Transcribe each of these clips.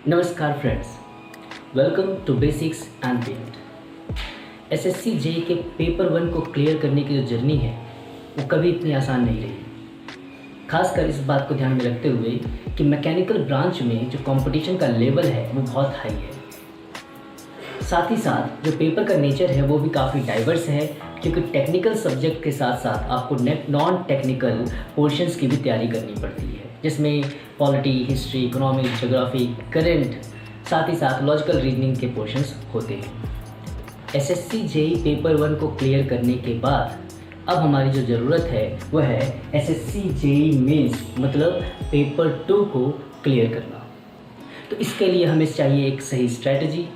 नमस्कार friends, welcome to basics and beyond. SSC JE के paper 1 को क्लियर करने की जो जर्नी है वो कभी इतनी आसान नहीं रही। खासकर इस बात को ध्यान में रखते हुए कि मैकेनिकल ब्रांच में जो कंपटीशन का लेवल है वो बहुत हाई है। साथ ही साथ जो पेपर का नेचर है वो भी काफ़ी डाइवर्स है, क्योंकि टेक्निकल सब्जेक्ट के साथ साथ आपको नॉन टेक्निकल पोर्शंस की भी तैयारी करनी पड़ती है, जिसमें polity, history, economics, geography, current, साथ ही साथ लॉजिकल रीजनिंग के पोर्शंस होते हैं। एसएससी जेईई पेपर 1 को क्लियर करने के बाद अब हमारी जो ज़रूरत है वो है एसएससी जेईई मेंस मतलब पेपर 2 को क्लियर करना। तो इसके लिए हमें चाहिए एक सही स्ट्रैटेजी,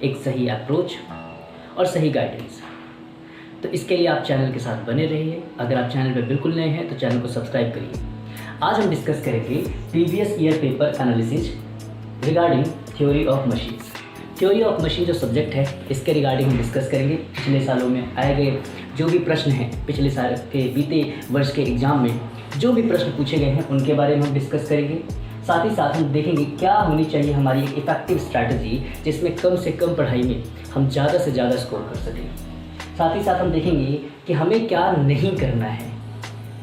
एक सही अप्रोच और सही गाइडेंस। तो इसके लिए आप चैनल के साथ बने रहिए। अगर आप चैनल पर बिल्कुल नए हैं तो चैनल को सब्सक्राइब करिए। आज हम डिस्कस करेंगे previous year paper analysis regarding theory of machines. Theory of machine जो सब्जेक्ट है इसके रिगार्डिंग हम डिस्कस करेंगे। पिछले सालों में आए गए जो भी प्रश्न हैं, पिछले साल के बीते वर्ष के एग्ज़ाम में जो भी प्रश्न पूछे गए हैं उनके बारे में हम डिस्कस करेंगे। साथ ही साथ हम देखेंगे क्या होनी चाहिए हमारी एक इफेक्टिव स्ट्रैटेजी जिसमें कम से कम पढ़ाई में हम ज़्यादा से ज़्यादा स्कोर कर सकें। साथ ही साथ हम देखेंगे कि हमें क्या नहीं करना है।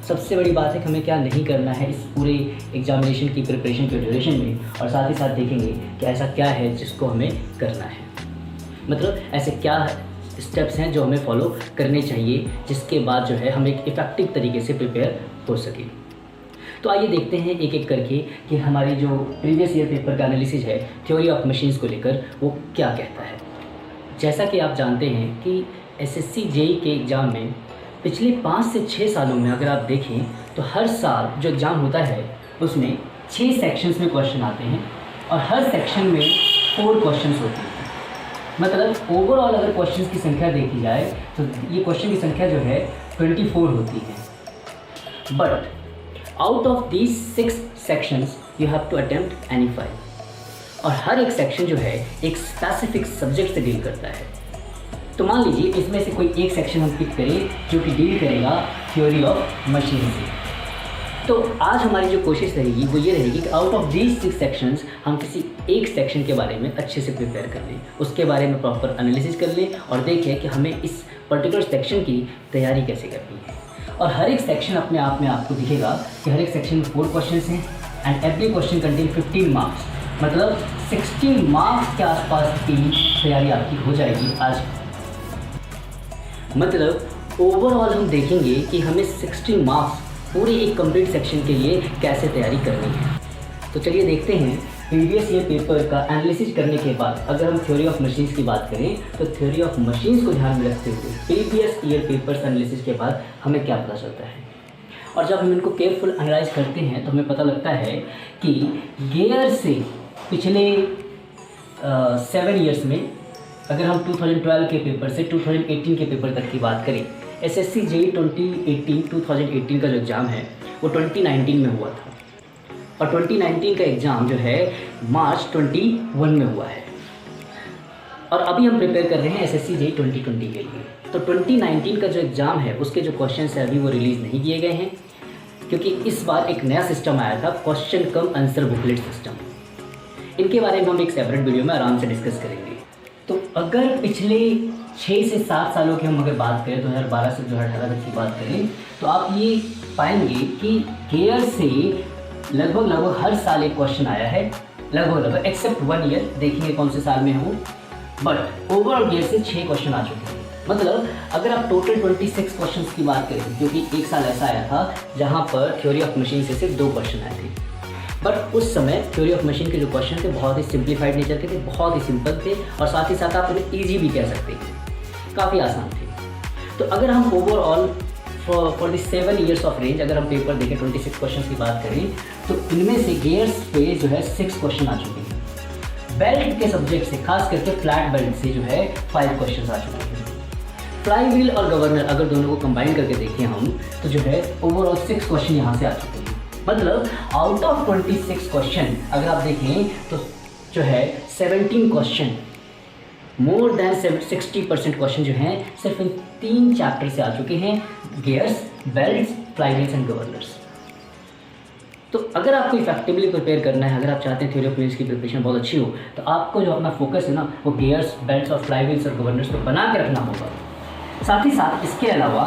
सबसे बड़ी बात है कि हमें क्या नहीं करना है इस पूरे एग्जामिनेशन की प्रिपरेशन के ड्यूरेशन में, और साथ ही साथ देखेंगे कि ऐसा क्या है जिसको हमें करना है, मतलब ऐसे क्या स्टेप्स हैं जो हमें फॉलो करने चाहिए जिसके बाद जो है हम एक इफ़ेक्टिव तरीके से प्रिपेयर हो सके। तो आइए देखते हैं एक एक करके कि हमारी जो प्रीवियस ईयर पेपर का एनालिसिस है थ्योरी ऑफ मशीन्स को लेकर वो क्या कहता है। जैसा कि आप जानते हैं कि एसएससी जेईई के एग्ज़ाम में पिछले 5 से 6 सालों में अगर आप देखें तो हर साल जो एग्ज़ाम होता है उसमें 6 सेक्शंस में क्वेश्चन आते हैं और हर सेक्शन में 4 क्वेश्चंस होते हैं। मतलब ओवरऑल अगर क्वेश्चंस की संख्या देखी जाए तो ये क्वेश्चन की संख्या जो है 24 होती है। But out of these 6 sections you have to attempt any 5, और हर एक सेक्शन जो है एक स्पेसिफिक सब्जेक्ट से डील करता है। तो मान लीजिए इसमें से कोई एक सेक्शन हम पिक करें जो कि डील करेगा थ्योरी ऑफ मशीन से। तो आज हमारी जो कोशिश रहेगी वो ये रहेगी कि आउट ऑफ दीज 6 सेक्शंस हम किसी एक सेक्शन के बारे में अच्छे से प्रिपेयर कर लें, उसके बारे में प्रॉपर एनालिसिस कर लें और देखें कि हमें इस पर्टिकुलर सेक्शन की तैयारी कैसे करनी है। और हर एक सेक्शन अपने आप में आपको दिखेगा कि हर एक सेक्शन में 4 क्वेश्चन हैं and every question contain 15 marks, मतलब 60 मार्क्स के आसपास की तैयारी आपकी हो जाएगी आज। मतलब ओवरऑल हम देखेंगे कि हमें 60 मार्क्स पूरे एक कंप्लीट सेक्शन के लिए कैसे तैयारी करनी है। तो चलिए देखते हैं प्रीवियस ईयर पेपर का एनालिसिस करने के बाद अगर हम थ्योरी ऑफ मशीन्स की बात करें तो थ्योरी ऑफ मशीन्स को ध्यान में रखते हुए प्रीवियस ईयर पेपर्स एनालिसिस के बाद हमें क्या पता चलता है। और जब हम इनको केयरफुल एनालाइज करते हैं तो हमें पता लगता है कि गियर से पिछले 7 ईयर्स में अगर हम 2012 के पेपर से 2018 के पेपर तक की बात करें, एसएससी जेईई 2018 का जो एग्ज़ाम है वो 2019 में हुआ था और 2019 का एग्ज़ाम जो है मार्च 21 में हुआ है। और अभी हम प्रिपेयर कर रहे हैं एसएससी जेईई 2020 के लिए। तो 2019 का जो एग्ज़ाम है उसके जो क्वेश्चन है अभी वो रिलीज़ नहीं किए गए हैं, क्योंकि इस बार एक नया सिस्टम आया था, क्वेश्चन कम आंसर बुकलेट सिस्टम। इनके बारे में हम एक सेपरेट वीडियो में आराम से डिस्कस करेंगे। तो अगर पिछले 6 से 7 सालों की हम अगर बात करें, 2012 से 2018 तक की बात करें, तो आप ये पाएंगे कि गेयर से लगभग हर साल एक क्वेश्चन आया है, लगभग एक्सेप्ट 1 ईयर, देखेंगे कौन से साल में हो। बट ओवरऑल गेयर से 6 क्वेश्चन आ चुके हैं। मतलब अगर आप टोटल 26 क्वेश्चंस की बात करें, जो कि एक साल ऐसा आया था जहाँ पर थ्योरी ऑफ मशीन से सिर्फ 2 क्वेश्चन आए थे। बट उस समय थ्योरी ऑफ मशीन के जो क्वेश्चन थे बहुत ही सिंप्लीफाइड नेचर के थे, बहुत ही सिंपल थे और साथ ही साथ आप उन्हें ईजी भी कह सकते हैं, काफ़ी आसान थे। तो अगर हम overall for the 7 years of range अगर हम पेपर देखें 26 क्वेश्चन की बात करें तो इनमें से गियर्स पे जो है 6 क्वेश्चन आ चुके हैं। बेल्ट के सब्जेक्ट से खास करके फ्लैट बेल्ट से जो है 5 क्वेश्चन आ चुके हैं। फ्लाई व्हील और गवर्नर अगर दोनों को कंबाइन करके देखें हम तो जो है ओवरऑल 6 क्वेश्चन यहाँ से आ चुके हैं। मतलब आउट ऑफ 26 क्वेश्चन अगर आप देखें तो जो है 17 क्वेश्चन, मोर देन 60% क्वेश्चन जो हैं सिर्फ इन 3 चैप्टर से आ चुके हैं, gears, belts, fly wheels and governors. तो अगर आपको इफेक्टिवली प्रिपेयर करना है, अगर आप चाहते हैं थ्योरी ऑफ व्हील्स की प्रिपरेशन बहुत अच्छी हो, तो आपको जो अपना फोकस है ना वो गियर्स, बेल्ट्स और फ्लाई व्हील्स और गवर्नर्स को बना के रखना होगा। साथ ही साथ इसके अलावा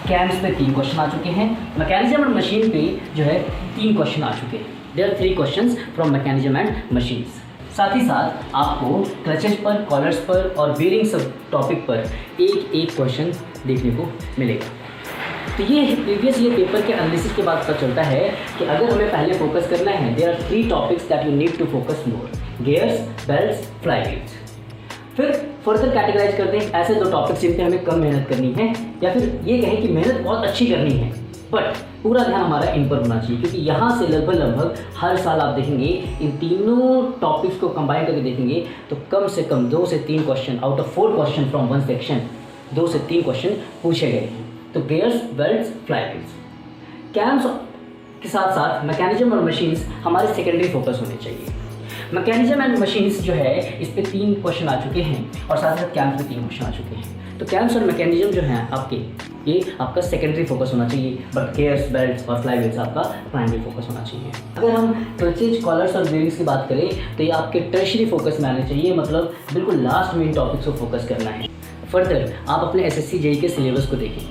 कैम्स पे 3 क्वेश्चन आ चुके हैं, मैकेनिज्म एंड मशीन पे जो है 3 क्वेश्चन आ चुके हैं। There are 3 questions from mechanism and machines. साथ ही साथ आपको क्लचेज पर, कॉलर्स पर और बेरिंग्स टॉपिक पर एक क्वेश्चन देखने को मिलेगा। तो ये प्रीवियस ईयर पेपर के एनालिसिस के बाद पता चलता है कि अगर हमें पहले फोकस करना है, there are 3 topics that you need to focus more, gears, belts, fly wheels. फिर फर्दर कैटेगराइज करते हैं ऐसे 2 टॉपिक्स जिन पे हमें कम मेहनत करनी है, या फिर ये कहें कि मेहनत बहुत अच्छी करनी है बट पूरा ध्यान हमारा इन पर होना चाहिए, क्योंकि यहाँ से लगभग हर साल आप देखेंगे इन तीनों टॉपिक्स को कंबाइन करके देखेंगे तो कम से कम 2 से 3 question out of 4 question from 1 section 2 से 3 क्वेश्चन पूछे गए हैं। तो gears, belts, fly wheels, camps के साथ साथ मैकेनिज्म और मशीन्स हमारे सेकेंडरी फोकस होने चाहिए। मैकेनिज्म एंड मशीन्स जो है इस पे 3 क्वेश्चन आ चुके हैं और साथ साथ कैम्स पे 3 क्वेश्चन आ चुके हैं। तो कैम्स और मैकेनिज्म जो हैं आपके, ये आपका सेकेंडरी फोकस होना चाहिए, बट गियर्स, बेल्ट्स और फ्लाई व्हील्स आपका प्राइमरी फोकस होना चाहिए। अगर हम क्लचेज, कॉलर्स और बेरिंग्स की बात करें तो ये आपके टर्शरी फोकस में आने चाहिए, मतलब बिल्कुल लास्ट में इन टॉपिक्स को फोकस करना है। फर्दर आप अपने SSC JEE के सिलेबस को देखें,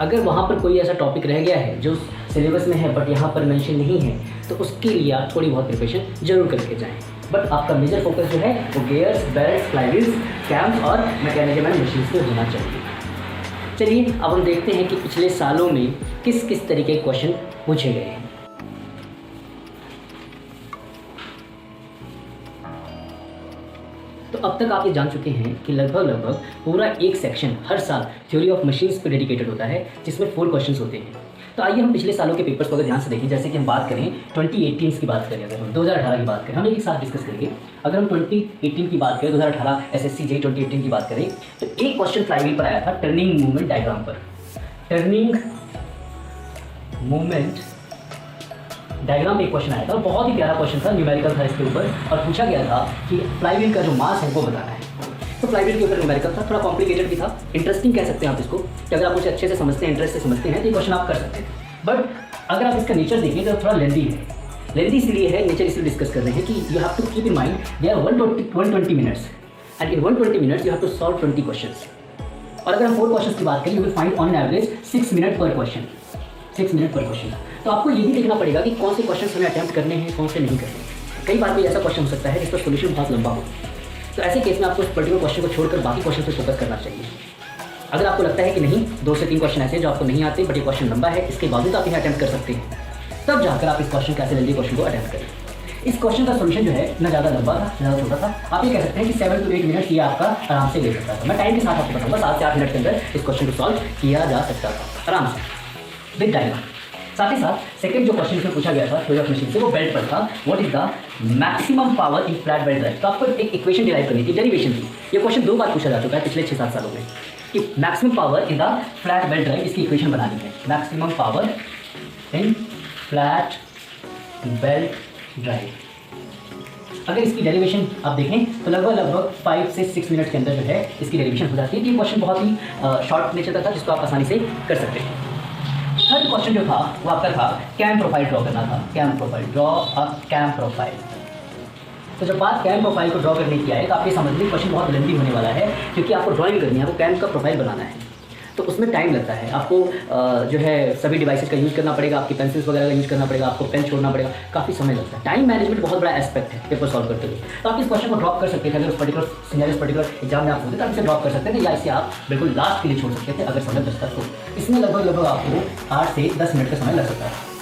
अगर वहाँ पर कोई ऐसा टॉपिक रह गया है जो सिलेबस में है बट यहाँ पर मेंशन नहीं है तो उसके लिए आप थोड़ी बहुत प्रिपरेशन जरूर करके जाएं। बट आपका मेजर फोकस जो है वो gears, belts, fly wheels, camps और मैकेनिज्म एंड मशीन्स पे होना चाहिए। चलिए अब हम देखते हैं कि पिछले सालों में किस किस तरीके के क्वेश्चन पूछे गए हैं। तो अब तक आप ये जान चुके हैं कि लगभग पूरा एक सेक्शन हर साल थ्योरी ऑफ मशीन्स पे डेडिकेटेड होता है, जिसमें 4 क्वेश्चंस होते हैं। तो आइए हम पिछले सालों के पेपर्स को अगर ध्यान से देखें, जैसे कि हम बात करें 2018 की बात करें, अगर हम 2018 की बात करें, हम एक साथ डिस्कस करेंगे। अगर हम 2018 की बात करें, 2018 SSC JEE 2018 की बात करें, तो एक क्वेश्चन फ्लाई व्हील पर आया था, टर्निंग मूवमेंट डायग्राम पर। टर्निंग मूवमेंट डायग्राम एक क्वेश्चन आया था और बहुत ही प्यारा क्वेश्चन था, न्यूमेरिकल था इसके ऊपर, और पूछा गया था कि फ्लाई व्हील का जो मास है वो बताना है। तो फ्लाई व्हील के ऊपर न्यूमेरिकल था, थोड़ा कॉम्प्लिकेटेड भी था, इंटरेस्टिंग कह सकते हैं आप इसको, कि अगर आप उसे अच्छे से समझते हैं, इंटरेस्ट से समझते हैं तो ये क्वेश्चन आप कर सकते हैं। बट अगर आप इसका नेचर देखें तो थोड़ा लेंदी है। लेंदी इसलिए है, नेचर इसलिए डिस्कस कर रहे हैं कि you have to keep in mind they are 120 minutes and in 120 minutes you have to solve 20 questions. और अगर हम 4 क्वेश्चंस की बात करें, you will find on average 6 minute per question, 6 minute per question. तो आपको ये भी देखना पड़ेगा कि कौन से क्वेश्चन हमें अटैम्प्ट करने हैं, कौन से नहीं करने हैं। कई बार कोई ऐसा क्वेश्चन हो सकता है जिसका सोल्यूशन बहुत लंबा हो, तो ऐसे केस में आपको उस पर्टिकुलर क्वेश्चन को छोड़कर बाकी क्वेश्चन पर फोकस करना चाहिए। अगर आपको लगता है कि नहीं, 2 से 3 क्वेश्चन ऐसे जो आपको नहीं आते बट ये क्वेश्चन लंबा है, इसके बावजूद आप इन्हें अटैम्प्ट कर सकते हैं, तब जाकर आप इस क्वेश्चन कैसे लेंगे क्वेश्चन को अटैम्प्ट करें। इस क्वेश्चन का सोल्यूशन जो है ना ज़्यादा लंबा था ना ज़्यादा छोटा था, आप ये कह सकते हैं कि 7 to 8 मिनट ये आपका आराम से ले सकता था। मैं टाइम के साथ आपको बताऊंगा, 7 से 8 मिनट के अंदर इस क्वेश्चन को सॉल्व किया जा सकता था आराम से विद डायग्राम। साथ ही साथ सेकंड जो क्वेश्चन इसमें पूछा गया था थ्योरी ऑफ मशीन से, वो बेल्ट पर था। What is the maximum power in flat belt drive. तो आपको एक इक्वेशन डिराइव करनी थी, डेरिवेशन थी। ये क्वेश्चन 2 बार पूछा जा चुका है पिछले 6-7 सालों में कि maximum power in the flat belt drive, इसकी इक्वेशन बनानी है। Maximum power in flat belt drive, अगर इसकी डेरिवेशन आप देखें तो लगभग 5 से 6 मिनट के अंदर जो है इसकी डेरिवेशन हो जाती है। ये क्वेश्चन बहुत ही शॉर्ट नेचर का था, जिसको आप आसानी से कर सकते हैं। थर्ड क्वेश्चन जो था वो आपका था कैम प्रोफाइल ड्रॉ करना था। Cam profile, draw a cam profile. तो जब बात कैम प्रोफाइल को ड्रॉ करने की आए तो आप ये समझ लीजिए क्वेश्चन बहुत लेंथी होने वाला है, क्योंकि आपको ड्राइंग करनी है, आपको कैम का प्रोफाइल बनाना है, तो उसमें टाइम लगता है। आपको जो है सभी डिवाइसेस का यूज़ करना पड़ेगा, आपकी पेंसिल्स वगैरह का यूज़ करना पड़ेगा, आपको पेन छोड़ना पड़ेगा, काफ़ी समय लगता है। टाइम मैनेजमेंट बहुत बड़ा एस्पेक्ट है पेपर सॉल्व करते हुए। तो आप इस क्वेश्चन को ड्रॉप कर सकते थे, अगर उस पर्टिकुलर सिनेरियो, उस पर्टिकुलर एग्जाम में आप होते तो आप इसे ड्रॉप कर सकते थे, या इसे आप बिल्कुल लास्ट के लिए छोड़ सकते थे अगर समय बचता तो। इसमें लगभग आपको 8 से 10 मिनट का समय लग सकता है।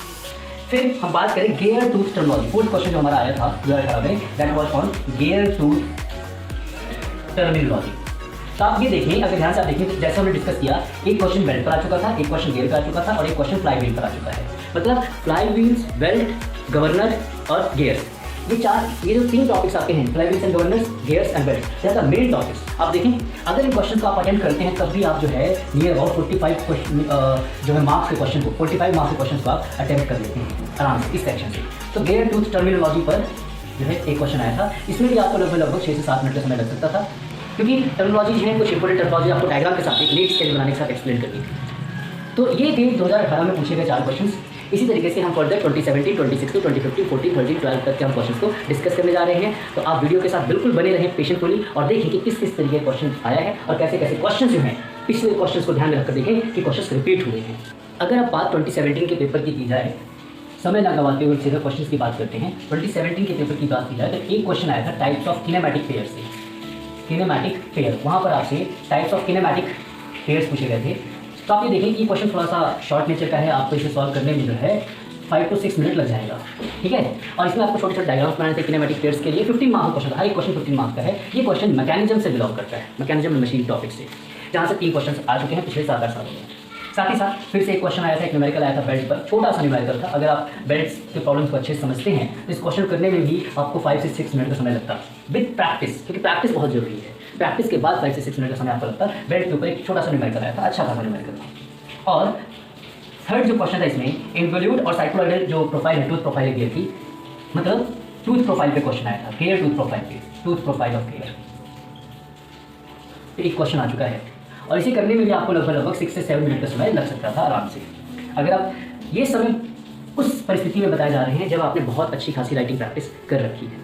फिर हम बात करें gear tooth terminology. Fourth question जो हमारा आया था 2018 में, that was on gear tooth terminology. तो आप ये देखें, अगर ध्यान से आप देखें, जैसे हमने डिस्कस किया, एक क्वेश्चन बेल्ट पर आ चुका था, एक क्वेश्चन गियर पर आ चुका था और एक क्वेश्चन फ्लाई व्हील पर आ चुका है। मतलब फ्लाई व्हील्स, बेल्ट, गवर्नर और गियर्स, ये जो 3 टॉपिक्स आपके हैं, fly wheels and governors, gears and belt, they are the main topics. आप देखें, अगर इन क्वेश्चन को आप अटेंड करते हैं तब भी आप जो है नियर अबाउट 45 क्वेश्चन जो है मार्क्स के क्वेश्चन को, 45 मार्क्स के क्वेश्चन को आप अटेम्प्ट कर लेते हैं आराम से इस सेक्शन से। तो गियर टूथ टर्मिनोलॉजी पर जो है एक क्वेश्चन आया था, इसमें भी आपको लगभग 6 से 7 मिनट का समय लग सकता था, क्योंकि टर्मिनोलॉजी जो है कुछ इंपोर्टेंट टर्मिनोलॉजी आपको डायग्राम के साथ एक नीट स्केच बनाने के साथ एक्सप्लेन करनी थी। तो ये थे 2018 में पूछे गए 4 क्वेश्चन। इसी तरीके से हम फर्दर 2017, 2016, 2015, 14, 13, 12 तक के हम क्वेश्चन को डिस्कस करने जा रहे हैं। तो आप वीडियो के साथ बिल्कुल बने रहें पेशेंटफुली और देखें कि किस किस तरीके का क्वेश्चन आया है और कैसे कैसे क्वेश्चन जो हैं पिछले क्वेश्चन को ध्यान में रखकर देखें कि क्वेश्चन रिपीट हुए हैं। अगर आप बात 2017 के पेपर की जाए, समय ना गवाते हुए सीधा क्वेश्चन की बात करते हैं। 2017 के पेपर की बात की जाए तो एक क्वेश्चन आया था टाइप्स ऑफ किनेमैटिक पेयर से। किनेमैटिक पेयर, वहाँ पर आपसे टाइप्स ऑफ किनेमैटिक पेयर्स पूछे गए थे। तो आप ये देखें कि ये क्वेश्चन थोड़ा सा शॉर्ट नेचर का है, आपको इसे सॉल्व करने में जो है 5 to 6 मिनट लग जाएगा, ठीक है। और इसमें आपको छोटे छोटे डायग्राम्स बनाने थे किनेमैटिक पेयर्स के लिए। 15 मार्क्स का क्वेश्चन था, हर एक क्वेश्चन 15 मार्क्स का है। ये क्वेश्चन मैकेनिज्म से बिलोंग करता है, मैकेनिज्म मशीन टॉपिक से, जहाँ से 3 क्वेश्चन आ चुके हैं पिछले 7-8 सालों में। साथ ही साथ फिर से एक क्वेश्चन आया था, एक न्यूमेरिकल आया था बेल्ट पर, छोटा सा न्यूमेरिकल था। अगर आप बेल्ट्स के प्रॉब्लम्स को अच्छे से समझते हैं तो इस क्वेश्चन करने में भी आपको 5 से 6 मिनट का समय लगता विद प्रैक्टिस, क्योंकि प्रैक्टिस बहुत जरूरी है। प्रैक्टिस के बाद 5 से 6 मिनट का समय आपको लगता। बेल्ट के ऊपर एक छोटा सा न्यूमेरिकल आया था, अच्छा खासा न्यूमेरिकल था। और थर्ड जो क्वेश्चन था इसमें इन्वोल्यूट और साइक्लोइडल जो प्रोफाइल है, टूथ प्रोफाइल गियर की, मतलब टूथ प्रोफाइल पे क्वेश्चन आया था, गियर टूथ प्रोफाइल पे, टूथ प्रोफाइल ऑफ गियर। एक क्वेश्चन आ चुका है और इसे करने में भी आपको लगभग 6 से 7 मिनट का समय लग सकता था आराम से। अगर आप ये समय उस परिस्थिति में बताए जा रहे हैं जब आपने बहुत अच्छी खासी राइटिंग प्रैक्टिस कर रखी है,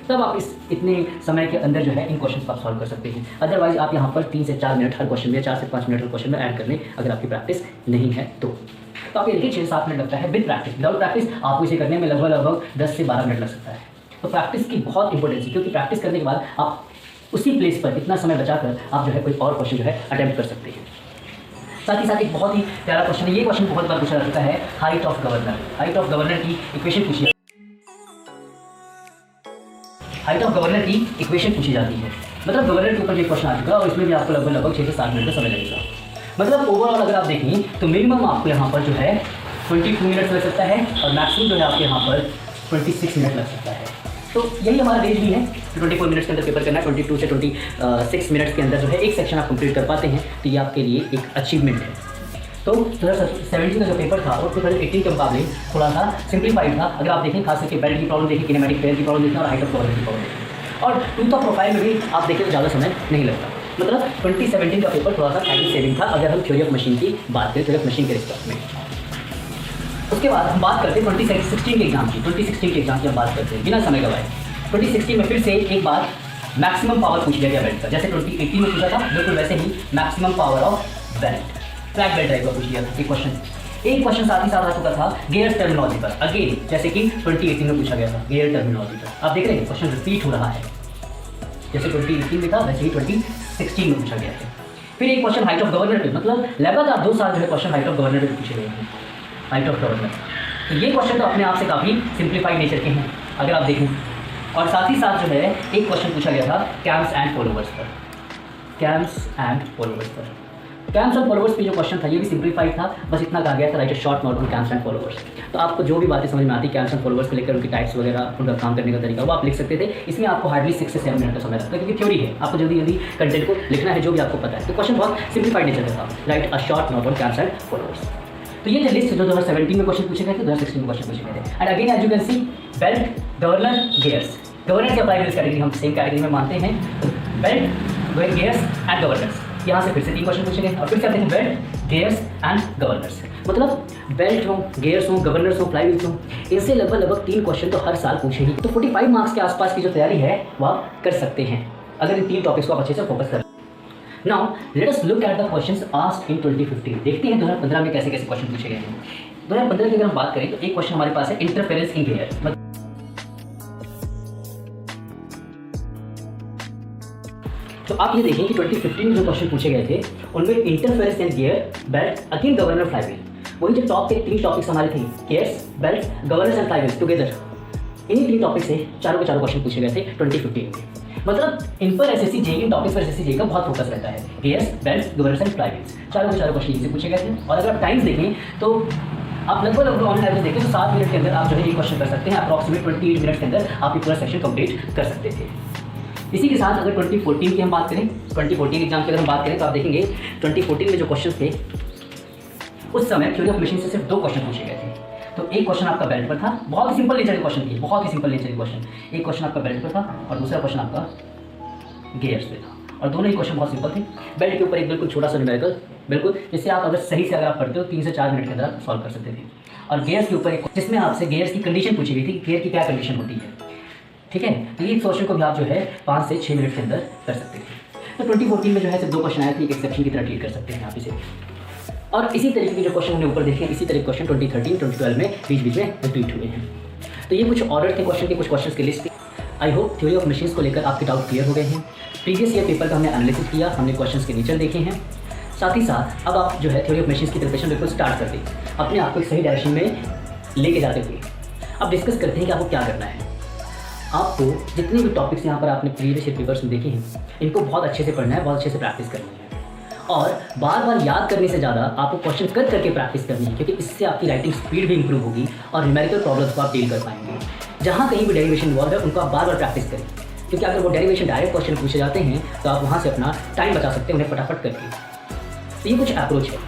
तब आप इस इतने समय के अंदर जो है इन क्वेश्चन को आप सॉल्व कर सकते हैं। अदरवाइज आप यहाँ पर 3 से 4 मिनट हर क्वेश्चन में, 4 से 5 मिनट हर क्वेश्चन में ऐड करने अगर आपकी प्रैक्टिस नहीं है तो आप ये देखिए 6 से 7 मिनट लगता है विद प्रैक्टिस। विदाउट प्रैक्टिस आपको इसे करने में लगभग 10 से 12 मिनट लग सकता है। तो प्रैक्टिस की बहुत इंपॉर्टेंस है, क्योंकि प्रैक्टिस करने के बाद आप उसी प्लेस पर इतना समय बचाकर आप जो है कोई और क्वेश्चन जो है अटेम्प्ट कर सकते हैं। साथ ही साथ एक बहुत ही प्यारा क्वेश्चन है, ये क्वेश्चन बहुत बार पूछा जा चुका है, height of governor. Height of governor की इक्वेशन पूछी, हाइट ऑफ गवर्नर की इक्वेशन पूछी जाती है। मतलब गवर्नर के ऊपर ये क्वेश्चन आ चुका और इसमें भी आपको लगभग 6 से 7 मिनट का समय लगेगा। मतलब ओवरऑल अगर आप देखें तो मिनिमम आपको यहाँ पर जो है 22 मिनट्स लग सकता है और मैक्सिमम जो है आपके यहाँ पर 26 मिनट लग सकता है। तो यही हमारा रेंज भी है, 24 मिनट्स के अंदर पेपर करना है। 22 से 26 मिनट्स के अंदर जो है एक सेक्शन आप कंप्लीट कर पाते हैं, तो ये आपके लिए एक अचीवमेंट है। तो 2017 का जो पेपर था और 2018 के मुकाबले थोड़ा सा सिंप्लीफाइड था। अगर आप देखें खास करके बेल्ट की प्रॉब्लम देखें, किनेमैटिक पेयर की प्रॉब्लम देखें और हाइट ऑफ गवर्नर की प्रॉब्लम देखें, और टूथ ऑफ प्रोफाइल में भी आप देखें तो ज़्यादा समय नहीं लगता। मतलब 2017 का पेपर थोड़ा सा टाइम सेविंग था अगर हम थ्योरी ऑफ मशीन की बात करें, थ्योरी ऑफ मशीन के रिस्पेक्ट में। उसके बाद हम बात करते हैं 2016 के एग्जाम की। 2016 के एग्जाम की हम बात करते हैं बिना समय गवाए। 2016 में फिर से एक बार मैक्सिमम पावर पूछ लिया गया बेल्ट का, जैसे 2018 में पूछा था बिल्कुल वैसे ही maximum power of belt, flat belt type का पूछ लिया था एक क्वेश्चन। एक क्वेश्चन साथ ही साथ आ चुका था गियर टर्मिनोलॉजी पर, अगेन जैसे कि 2018 में पूछा गया था गियर टर्मिनोलॉजी पर। आप देख रहे हैं क्वेश्चन रिपीट हो रहा है, जैसे 2018 में था वैसे ही 2016 में पूछा गया था। फिर एक क्वेश्चन हाइट ऑफ गवर्नर पे, मतलब लगातार 2 साल जो है क्वेश्चन हाइट ऑफ गवर्नर पे पूछे गए हैं, हाइट ऑफ गवर्नर। तो ये क्वेश्चन तो अपने आप से काफ़ी सिंप्लीफाइड नेचर के हैं अगर आप देखें। और साथ ही साथ जो है एक क्वेश्चन पूछा गया था कैम्स एंड फॉलोवर्स पर, कैम्स एंड फॉलोवर्स पर। कैम्स एंड फॉलोवर्स पे जो क्वेश्चन था ये भी सिंप्लीफाइड था, बस इतना कहा गया था right a short note on camps and followers. तो आपको जो भी बातें समझ में आती कैम्स एंड फॉलोवर्स को लेकर, उनकी टाइप्स वगैरह, उनका काम करने का तरीका, वो आप लिख सकते थे। इसमें आपको हार्डली 6 से 7 मिनट का समय लगता है, क्योंकि थ्योरी है, आपको जल्दी जल्दी कंटेंट को लिखना है जो भी आपको पता है। तो क्वेश्चन बहुत सिंप्लीफाइड नेचर का था, right a short note on camps and followers. तो ये थे लिस्ट जो 2017 में क्वेश्चन पूछे गए थे, 2016 में क्वेश्चन पूछे गए थे। And again as you can see belt, governor, gears. Governor के अप्लाई कैटेगरी हम सेम कैटेगरी में मानते हैं, बेल्ट, गियर्स एंड गवर्नर्स। यहाँ से फिर से 3 क्वेश्चन पूछे गए और फिर से आते हैं बेल्ट, गियर्स एंड गवर्नर्स। मतलब बेल्ट हो, गियर्स हो, गवर्नर्स हो, फ्लाई व्हील्स हो, इनसे लगभग 3 क्वेश्चन तो हर साल पूछे ही। तो 45 मार्क्स के आसपास की जो तैयारी है वो आप कर सकते हैं अगर इन 3 टॉपिक्स को आप अच्छे से फोकस करें। Now let us look at the questions asked in 2015। देखते हैं 2015 में कैसे कैसे क्वेश्चन पूछे गए हैं। 2015 की अगर हम बात करें तो एक क्वेश्चन हमारे पास है इंटरफेरेंस इन गियर। तो आप ये देखें कि 2015 में जो क्वेश्चन पूछे गए थे उनमें इंटरफेरेंस इन gear, belt, again governor, fly wheel, वही जो टॉप के 3 टॉपिक्स हमारे थे, gears, belt, governors and fly wheel together, इन्हीं 3 टॉपिक से चारों के चारों क्वेश्चन पूछे गए थे 2015 में। मतलब इन पर एसएससी जेईई, इन टॉपिक्स पर एसएससी जेईई का बहुत फोकस रहता है। Gears, belt, governors and fly wheels, चारों के चारों क्वेश्चन इनसे पूछे गए थे। और अगर आप टाइम्स देखें तो आप लगभग ऑन एवरेज देखें तो 7 मिनट के अंदर आप जो है ये क्वेश्चन कर सकते हैं। अप्रॉक्सीमेट 28 मिनट के अंदर आप ये पूरा सेक्शन कंप्लीट कर सकते थे। इसी के साथ अगर 2014 की हम बात करें, 2014 एग्जाम की अगर हम बात करें तो आप देखेंगे 2014 में जो क्वेश्चन थे उस समय थ्योरी ऑफ मशीन से सिर्फ 2 क्वेश्चन पूछे गए थे। तो एक क्वेश्चन आपका बेल्ट पर था, बहुत ही सिंपल नेचर के क्वेश्चन थे, बहुत ही सिंपल नेचर के क्वेश्चन। एक क्वेश्चन आपका बेल्ट पर था और दूसरा क्वेश्चन आपका गियर्स पे था, और दोनों ही क्वेश्चन बहुत सिंपल थे। बेल्ट के ऊपर एक बिल्कुल छोटा सा न्यूमेरिकल बिल्कुल, जिससे आप अगर सही से अगर आप पढ़ते हो 3 से 4 मिनट के अंदर आप सॉल्व कर सकते थे। और गेयर्स के ऊपर एक जिसमें आपसे गेयर्स की कंडीशन पूछी गई थी कि गेयर की क्या कंडीशन होती है, ठीक है। तो ये क्वेश्चन को भी आप जो है 5 से 6 मिनट के अंदर कर सकते थे। तो 2014 में जो है सिर्फ 2 क्वेश्चन आए थे, एक एक्सेप्शन की तरह ट्रीट कर सकते हैं आप इसे। और इसी तरीके के जो क्वेश्चन हमने ऊपर देखे, इसी तरह के क्वेश्चन 2013, 2012 में बीच बीच में रिपीट हुए हैं। तो ये कुछ ऑर्डर थे क्वेश्चन के, कुछ क्वेश्चन की लिस्ट थी। I hope theory of machines को लेकर आपके डाउट क्लियर हो गए हैं। प्रीवियस ईयर पेपर का हमने एनालिसिस किया, हमने क्वेश्चंस के नेचर देखे हैं। साथ ही साथ अब आप जो है थ्योरी ऑफ मशीन्स की प्रिपरेशन बिल्कुल स्टार्ट कर दें, अपने आप को एक सही डायरेक्शन में लेके जाते हुए। अब डिस्कस करते हैं कि आपको क्या करना है। आपको जितने भी टॉपिक्स यहाँ पर आपने प्रीवियस ईयर पेपर्स में देखे हैं, इनको बहुत अच्छे से पढ़ना है, बहुत अच्छे से प्रैक्टिस करनी है। और बार बार याद करने से ज़्यादा आपको क्वेश्चन कर करके प्रैक्टिस करनी है, क्योंकि इससे आपकी राइटिंग स्पीड भी इंप्रूव होगी और न्यूमेरिकल प्रॉब्लम्स को आप डील कर पाएंगे। जहाँ कहीं भी डेरिवेशन इन्वॉल्व है उनको आप बार बार प्रैक्टिस करें, क्योंकि अगर वो डेरिवेशन डायरेक्ट क्वेश्चन पूछे जाते हैं तो आप वहाँ से अपना टाइम बचा सकते हैं उन्हें फटाफट करके। तो ये कुछ अप्रोच है।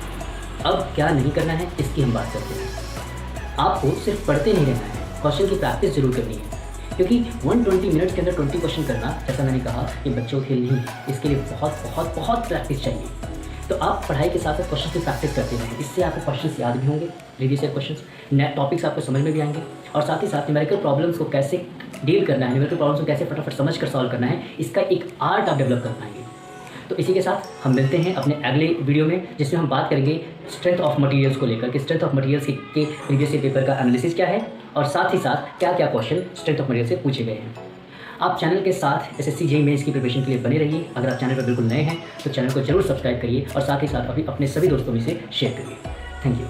अब क्या नहीं करना है इसकी हम बात करते हैं। आपको सिर्फ पढ़ते नहीं रहना है, क्वेश्चन की प्रैक्टिस जरूर करनी है, क्योंकि 120 मिनट्स के अंदर 20 क्वेश्चन करना, जैसा मैंने कहा, ये बच्चों के खेल नहीं है। इसके लिए बहुत बहुत बहुत प्रैक्टिस चाहिए। तो आप पढ़ाई के साथ साथ क्वेश्चन की प्रैक्टिस करते रहें, इससे आपको क्वेश्चंस याद भी होंगे, प्रीवियस ईयर क्वेश्चंस, नए टॉपिक्स आपको समझ में भी आएंगे, और साथ ही साथ न्यूमेरिकल प्रॉब्लम्स को कैसे डील करना है, न्यूमेरिकल प्रॉब्लम्स को कैसे फटाफट समझ कर सॉल्व करना है, इसका एक आर्ट आप डेवलप कर पाएंगे। तो इसी के साथ हम मिलते हैं अपने अगले वीडियो में, जिसमें हम बात करेंगे स्ट्रेंथ ऑफ मटेरियल्स को लेकर, कि स्ट्रेंथ ऑफ मटेरियल्स के प्रीवियस ईयर पेपर का एनालिसिस क्या है, और साथ ही साथ क्या क्या क्वेश्चन स्ट्रेंथ ऑफ मटेरियल से पूछे गए हैं। आप चैनल के साथ एसएससी जेईई मेंस की प्रिपरेशन के लिए बने रहिए। अगर आप चैनल पर बिल्कुल नए हैं तो चैनल को जरूर सब्सक्राइब करिए, और साथ ही साथ अभी अपने सभी दोस्तों में से शेयर करिए। Thank you.